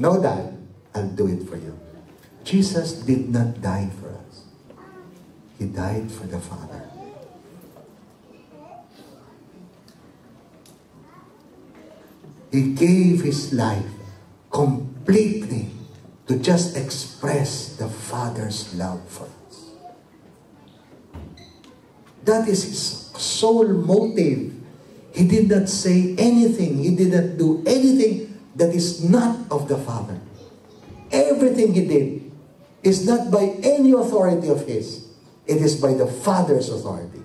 No, Dad, I'll do it for you. Jesus did not die for us. He died for the Father. He gave His life completely to just express the Father's love for us. That is His sole motive. He did not say anything. He did not do anything that is not of the Father. Everything He did is not by any authority of His. It is by the Father's authority.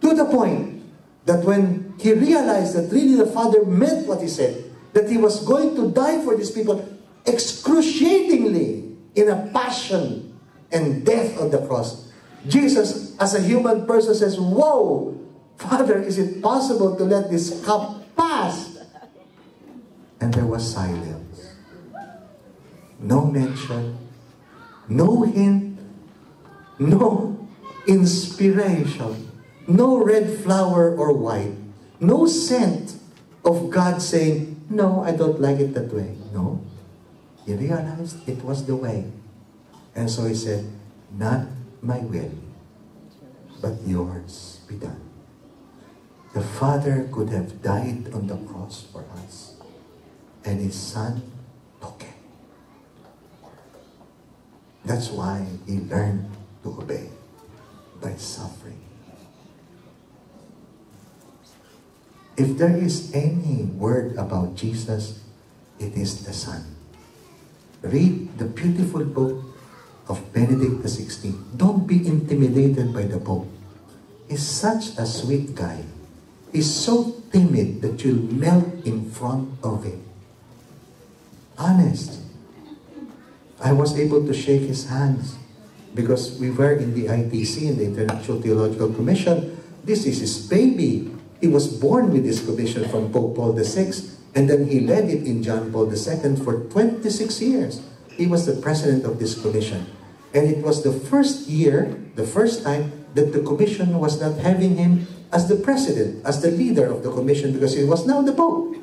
To the point that when He realized that really the Father meant what He said, that He was going to die for these people excruciatingly in a passion and death on the cross, Jesus, as a human person, says, "Whoa, Father, is it possible to let this cup pass?" And there was silence. No mention, no hint, no inspiration, no red flower or white, no scent of God saying, "No, I don't like it that way." No. He realized it was the way. And so He said, "Not my will, but yours be done." The Father could have died on the cross for us, and His Son took it. That's why He learned to obey by suffering. If there is any word about Jesus, it is the Son. Read the beautiful book of Benedict XVI. Don't be intimidated by the Pope. He's such a sweet guy. He's so timid that you'll melt in front of him. Honest. I was able to shake his hands because we were in the ITC, in the International Theological Commission. This is his baby. He was born with this commission from Pope Paul VI, and then he led it in John Paul II for 26 years. He was the president of this commission. And it was the first year, the first time, that the commission was not having him as the president, as the leader of the commission, because he was now the Pope.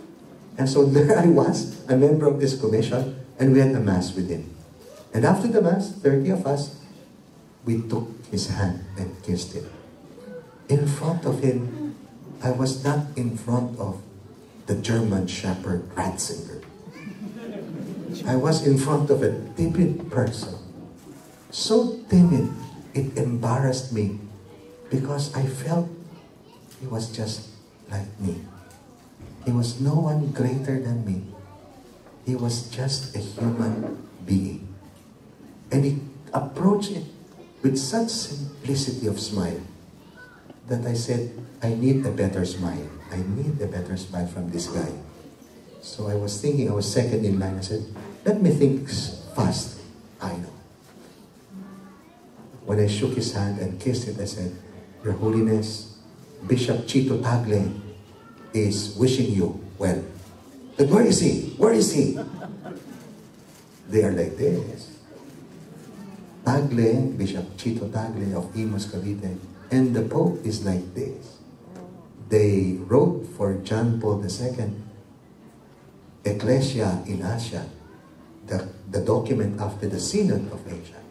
And so there I was, a member of this commission, and we had a Mass with him. And after the Mass, 30 of us, we took his hand and kissed him. In front of him, I was not in front of the German shepherd Ratzinger. I was in front of a timid person. So timid, it embarrassed me because I felt he was just like me. He was no one greater than me. He was just a human being. And he approached it with such simplicity of smile that I said, I need a better smile. I need a better smile from this guy. So I was thinking, I was second in line. I said, let me think fast. I know. When I shook his hand and kissed it, I said, Your Holiness, Bishop Chito Tagle is wishing you well. But where is he? Where is he? They are like this. Tagle, Bishop Chito Tagle of Imus Cavite, and the Pope is like this. They wrote for John Paul II, Ecclesia in Asia, the document after the Synod of Asia.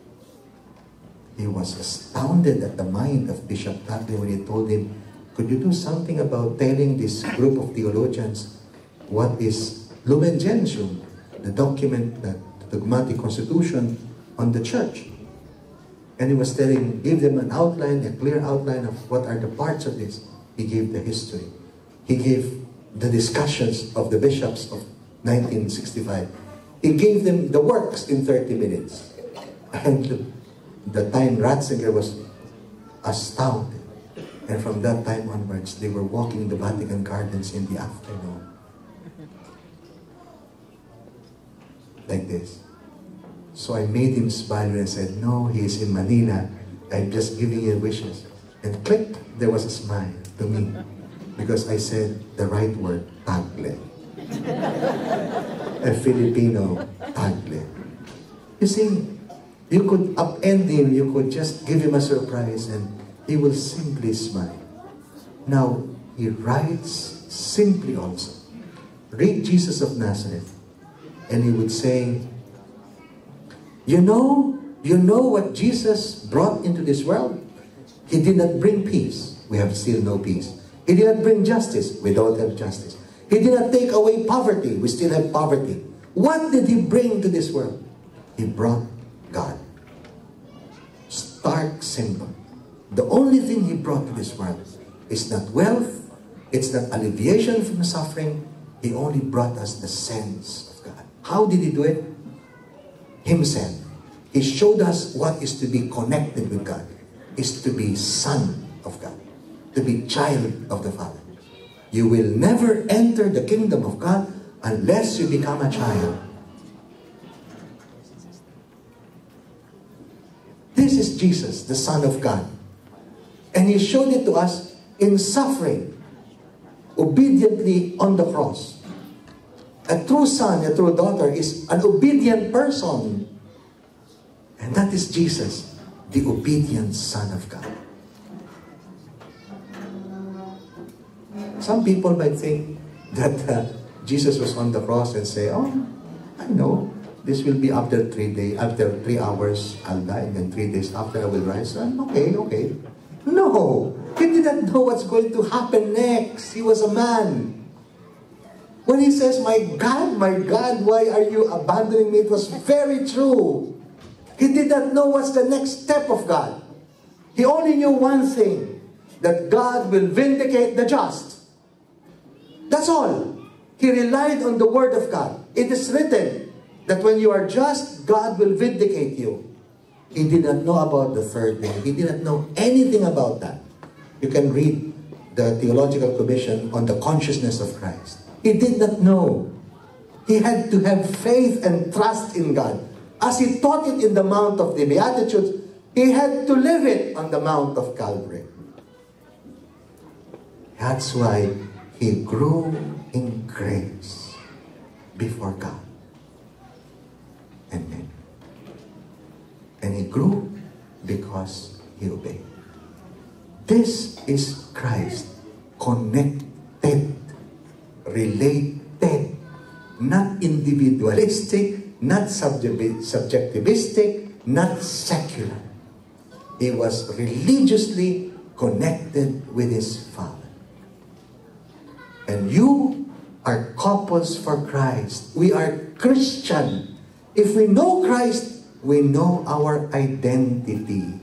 He was astounded at the mind of Bishop Tagle when he told him, could you do something about telling this group of theologians what is Lumen Gentium, the document, the dogmatic constitution on the church? And he was telling, give them an outline, a clear outline of what are the parts of this. He gave the history. He gave the discussions of the bishops of 1965. He gave them the works in 30 minutes. And the time Ratzinger was astounded. And from that time onwards, they were walking the Vatican gardens in the afternoon. Like this. So I made him smile and I said, no, he is in Manila. I'm just giving you wishes. And click, there was a smile to me. Because I said the right word, Tagle. A Filipino Tagle. You see, you could upend him, you could just give him a surprise and he will simply smile. Now, he writes simply also. Read Jesus of Nazareth. and he would say, you know what Jesus brought into this world? He did not bring peace. We have still no peace. He did not bring justice. We don't have justice. He did not take away poverty. We still have poverty. What did he bring to this world? He brought God. Stark, simple. The only thing he brought to this world is not wealth. It's not alleviation from suffering. He only brought us the sense of God. How did he do it? Himself. He showed us what is to be connected with God. Is to be son of God. To be child of the Father. You will never enter the kingdom of God unless you become a child. This is Jesus, the Son of God. And he showed it to us in suffering, obediently on the cross. A true son, a true daughter is an obedient person. And that is Jesus, the obedient Son of God. Some people might think that Jesus was on the cross and say, oh, I know, this will be after 3 days, after 3 hours I'll die, and then 3 days after I will rise. Okay. No, he didn't know what's going to happen next. He was a man. When he says, my God, why are you abandoning me? It was very true. He did not know what's the next step of God. He only knew one thing, that God will vindicate the just. That's all. He relied on the word of God. It is written that when you are just, God will vindicate you. He did not know about the third day. He did not know anything about that. You can read the Theological Commission on the consciousness of Christ. He did not know. He had to have faith and trust in God. As he taught it in the Mount of the Beatitudes, he had to live it on the Mount of Calvary. That's why he grew in grace before God and men. And he grew because he obeyed. This is Christ, connected, related, not individualistic, not subjectivistic, not secular. He was religiously connected with his Father. And you are couples for Christ. We are Christian. If we know Christ, we know our identity.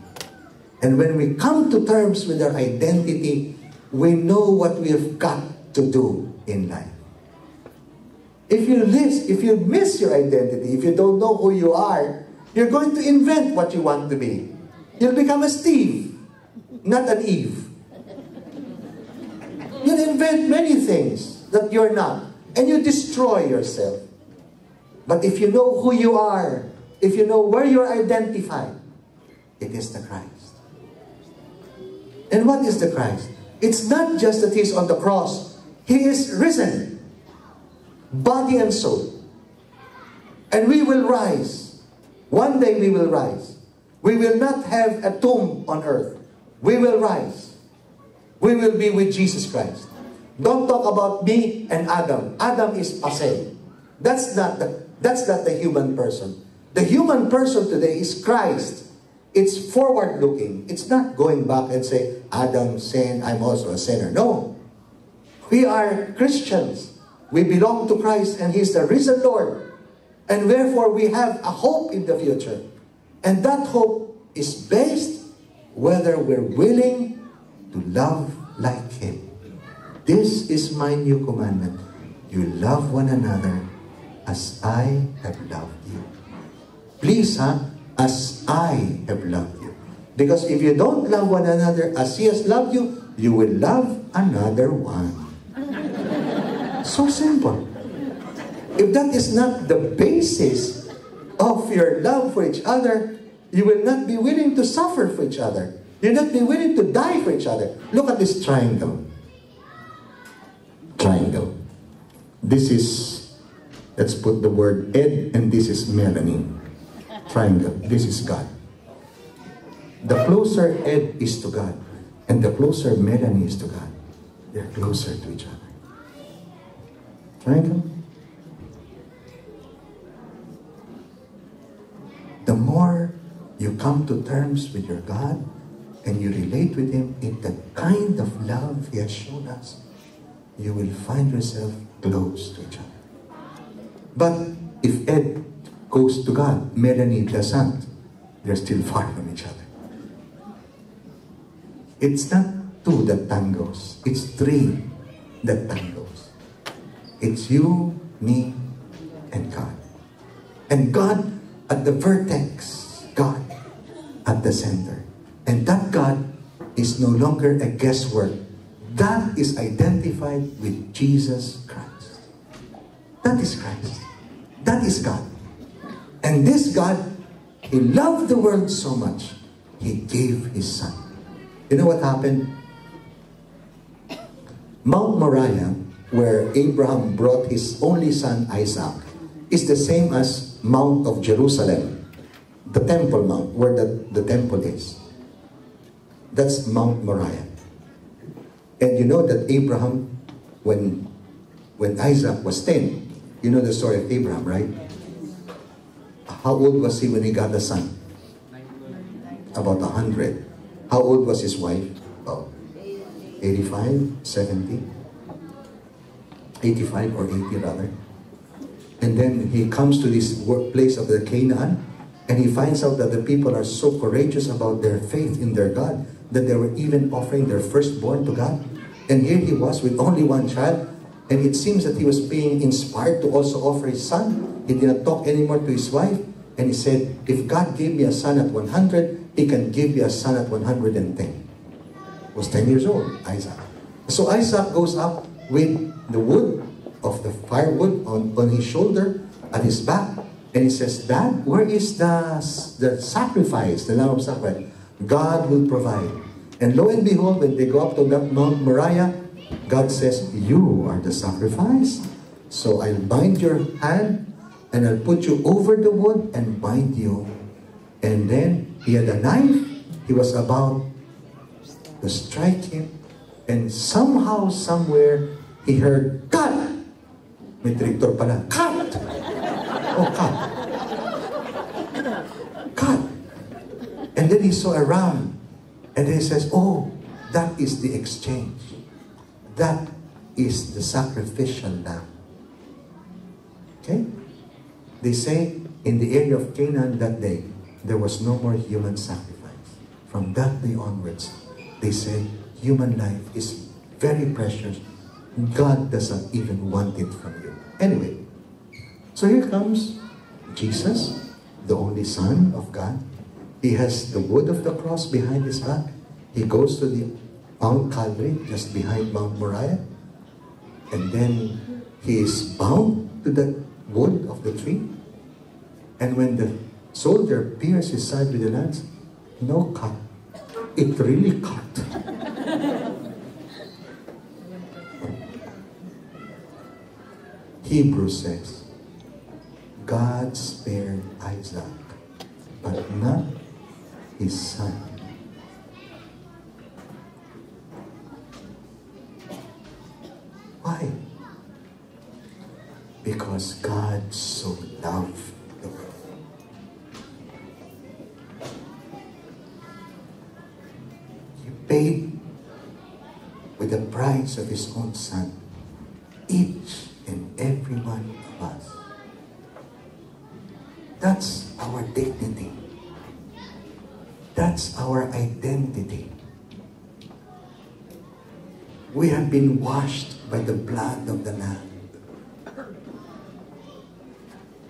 And when we come to terms with our identity, we know what we have got to do in life. If you miss your identity, if you don't know who you are, you're going to invent what you want to be. You'll become a Steve, not an Eve. You'll invent many things that you're not, and you destroy yourself. But if you know who you are, if you know where you're identified, it is the Christ. And what is the Christ? It's not just that He's on the cross. He is risen, body and soul. And we will rise. One day we will rise. We will not have a tomb on earth. We will rise. We will be with Jesus Christ. Don't talk about me and Adam. Adam is passé. That's not the human person. The human person today is Christ. It's forward-looking. It's not going back and say, Adam sinned, I'm also a sinner. No. We are Christians. We belong to Christ and He's the risen Lord. And therefore we have a hope in the future. And that hope is based whether we're willing to love like Him. This is my new commandment. You love one another as I have loved you. Please, as I have loved you. Because if you don't love one another as He has loved you, you will love another one. So simple. If that is not the basis of your love for each other, you will not be willing to suffer for each other. You'll not be willing to die for each other. Look at this triangle. Triangle. This is, let's put the word Ed, and this is Melanie. Triangle. This is God. The closer Ed is to God, and the closer Melanie is to God, they're closer to each other. Triangle. the more you come to terms with your God and you relate with Him in the kind of love He has shown us, you will find yourself close to each other. But if Ed goes to God, Melanie doesn't, they're still far from each other. It's not two that tangos, it's three that tangos. It's you, me, and God. And God at the vertex, God at the center. And that God is no longer a guesswork. That is identified with Jesus Christ. That is Christ. That is God. And this God, He loved the world so much, He gave His Son. You know what happened? Mount Moriah, where Abraham brought his only son Isaac, is the same as Mount of Jerusalem, the Temple Mount, where the temple is. That's Mount Moriah. And you know that Abraham, when Isaac was 10, you know the story of Abraham, right? How old was he when he got a son? About 100. How old was his wife? About 85, 70, 85 or 80 rather. And then he comes to this place of the Canaan, and he finds out that the people are so courageous about their faith in their God that they were even offering their firstborn to God. And here he was with only one child, and it seems that he was being inspired to also offer his son. He did not talk anymore to his wife, and he said, if God gave me a son at 100, He can give you a son at 110. He was 10 years old, Isaac. So Isaac goes up with the wood of the firewood on his shoulder, at his back, and he says, Dad, where is the sacrifice, the lamb of sacrifice? God will provide. And lo and behold, when they go up to that Mount Moriah, God says, you are the sacrifice. So I'll bind your hand, and I'll put you over the wood and bind you. And then he had a knife. He was about to strike him. And somehow, somewhere, he heard, cut! May director pala, cut! Oh, cut. Cut! And then he saw a ram. And then he says, oh, that is the exchange. That is the sacrificial lamb. Okay? They say, in the area of Canaan that day, there was no more human sacrifice. From that day onwards, they said, human life is very precious. God doesn't even want it from you. Anyway, so here comes Jesus, the only Son of God. He has the wood of the cross behind his back. He goes to the Mount Calvary, just behind Mount Moriah. And then he is bound to the wood of the tree. And when the soldier pierced his side with the lance, no cut. It really cut. Hebrews says, God spared Isaac, but not his son. Why? Because God so loved the world. He paid with the price of his own son, each and every one of us. That's our dignity. That's our identity. We have been washed by the blood of the Lamb.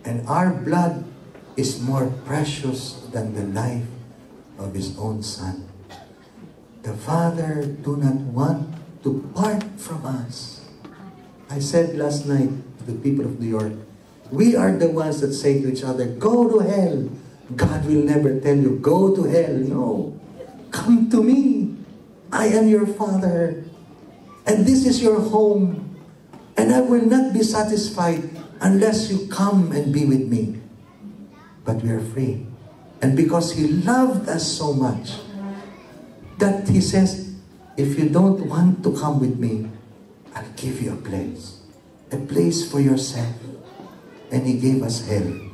And our blood is more precious than the life of his own son. The Father do not want to part from us. I said last night to the people of New York, we are the ones that say to each other, go to hell. God will never tell you, go to hell. No. Come to me. I am your Father. And this is your home. And I will not be satisfied unless you come and be with me. But we are free. And because He loved us so much, that He says, if you don't want to come with me, I'll give you a place for yourself. And He gave us hell.